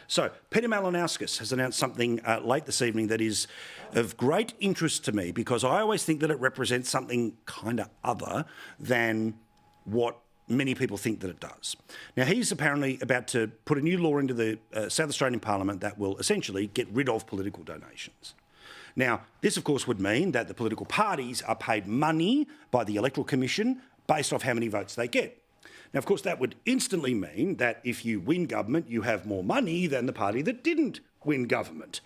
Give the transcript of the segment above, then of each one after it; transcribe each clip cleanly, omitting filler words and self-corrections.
So Peter Malinauskas has announced something late this evening that is of great interest to me, because I always think that it represents something kind of other than what many people think that it does. Now, he's apparently about to put a new law into the South Australian Parliament that will essentially get rid of political donations. Now, this, of course, would mean that the political parties are paid money by the Electoral Commission based off how many votes they get. Now, of course, that would instantly mean that if you win government, you have more money than the party that didn't win government.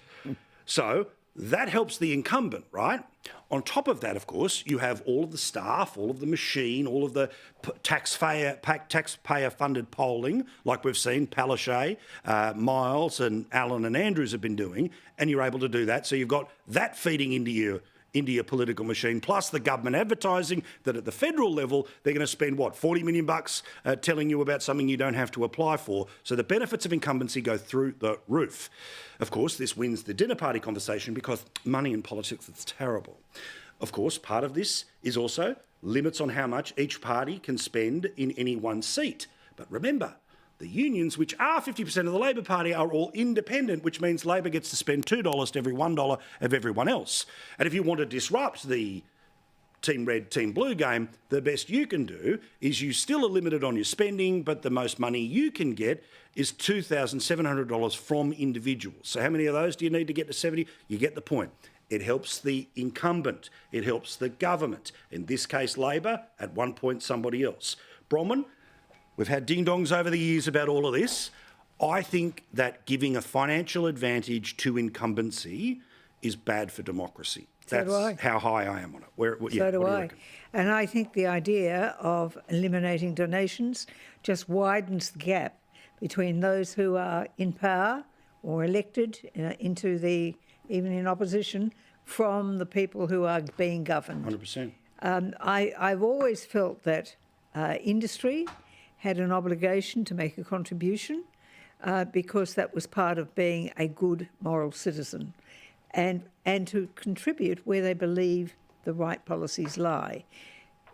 So that helps the incumbent, right? of course, you have all of the staff, all of the machine, all of the taxpayer-funded polling, like we've seen Palaszczuk, Miles and Allen and Andrews have been doing, and you're able to do that. So you've got that feeding into your political machine, plus the government advertising that at the federal level, they're going to spend, $40 million telling you about something you don't have to apply for. So the benefits of incumbency go through the roof. Of course, this wins the dinner party conversation because money in politics is terrible. Of course, part of this is also limits on how much each party can spend in any one seat. But remember, the unions, which are 50% of the Labor Party, are all independent, which means Labor gets to spend $2 to every $1 of everyone else. And if you want to disrupt the Team Red, Team Blue game, the best you can do is you still are limited on your spending, but the most money you can get is $2,700 from individuals. So how many of those do you need to get to 70? You get the point. It helps the incumbent. It helps the government. In this case, Labor, at one point somebody else. Bronwyn, we've had ding-dongs over the years about all of this. I think that giving a financial advantage to incumbency is bad for democracy. That's how high I am on it. So do I. And I think the idea of eliminating donations just widens the gap between those who are in power or elected even in opposition, from the people who are being governed. 100%. I've always felt that industry had an obligation to make a contribution because that was part of being a good moral citizen, and to contribute where they believe the right policies lie.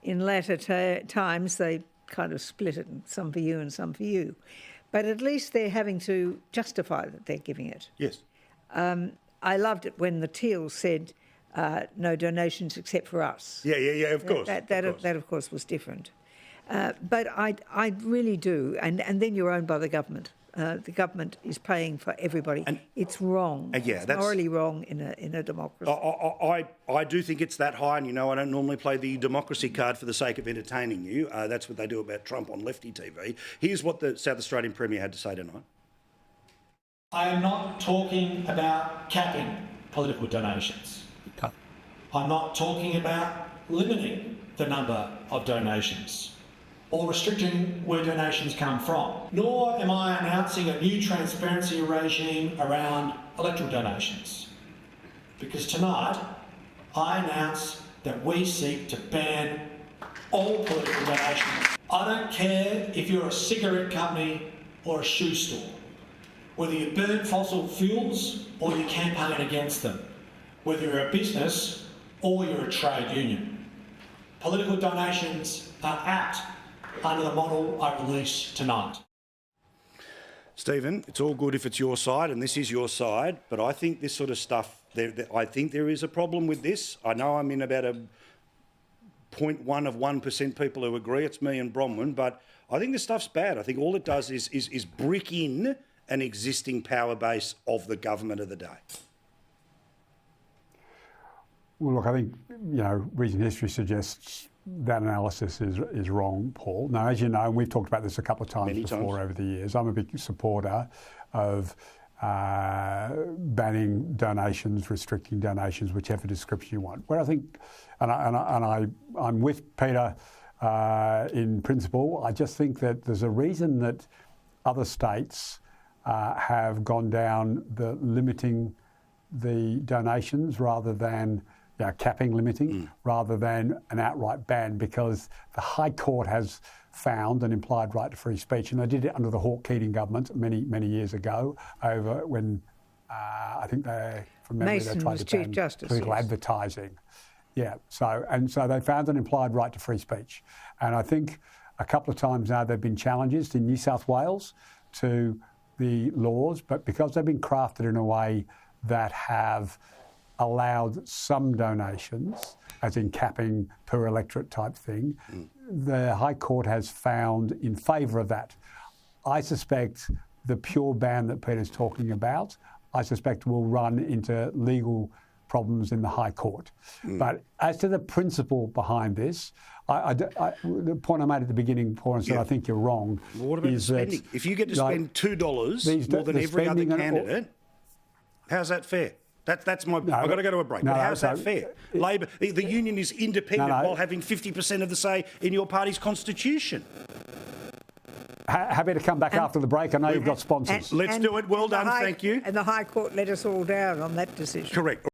In latter times, they kind of split it, some for you and some for you. But at least they're having to justify that they're giving it. Yes. I loved it when the Teals said, no donations except for us. Yeah, of course. That of course, was different. But I really do. And then you're owned by the government. The government is paying for everybody. And it's wrong. It's morally wrong in a democracy. I do think it's that high. And, I don't normally play the democracy card for the sake of entertaining you. That's what they do about Trump on Lefty TV. Here's what the South Australian Premier had to say tonight. I am not talking about capping political donations. I'm not talking about limiting the number of donations or restricting where donations come from. Nor am I announcing a new transparency regime around electoral donations. Because tonight, I announce that we seek to ban all political donations. I don't care if you're a cigarette company or a shoe store, whether you burn fossil fuels or you campaign against them, whether you're a business or you're a trade union. Political donations are out under the model I release tonight. Stephen, it's all good if it's your side, and this is your side, but I think this sort of stuff, I think there is a problem with this. I know I'm in about a 0.1 of 1% people who agree. It's me and Bronwyn, but I think this stuff's bad. I think all it does is brick in an existing power base of the government of the day. Well, look, I think, recent history suggests that analysis is wrong, Paul. Now, as you know, and we've talked about this a couple of times before over the years, I'm a big supporter of banning donations, restricting donations, whichever description you want. Where I think, I'm with Peter in principle, I just think that there's a reason that other states have gone down the limiting the donations rather than capping, limiting, rather than an outright ban, because the High Court has found an implied right to free speech, and they did it under the Hawke-Keating government many years ago, over when I think from memory they tried to ban political advertising. Yeah, so they found an implied right to free speech, and I think a couple of times now there have been challenges in New South Wales to the laws, but because they've been crafted in a way that have allowed some donations, as in capping per electorate type thing, the High Court has found in favour of that. I suspect the pure ban that Peter's talking about, I suspect will run into legal problems in the High Court. But as to the principle behind this, the point I made at the beginning, Paul, and said I think you're wrong. Well, what about the spending? If you get to spend $2 more than every other candidate, how's that fair? That's my. I've got to go to a break. But how's that fair? Labor, the union is independent while having 50% of the say in your party's constitution. Happy to come back after the break. I know you've got sponsors. Let's do it. Well done. Thank you. And the High Court let us all down on that decision. Correct.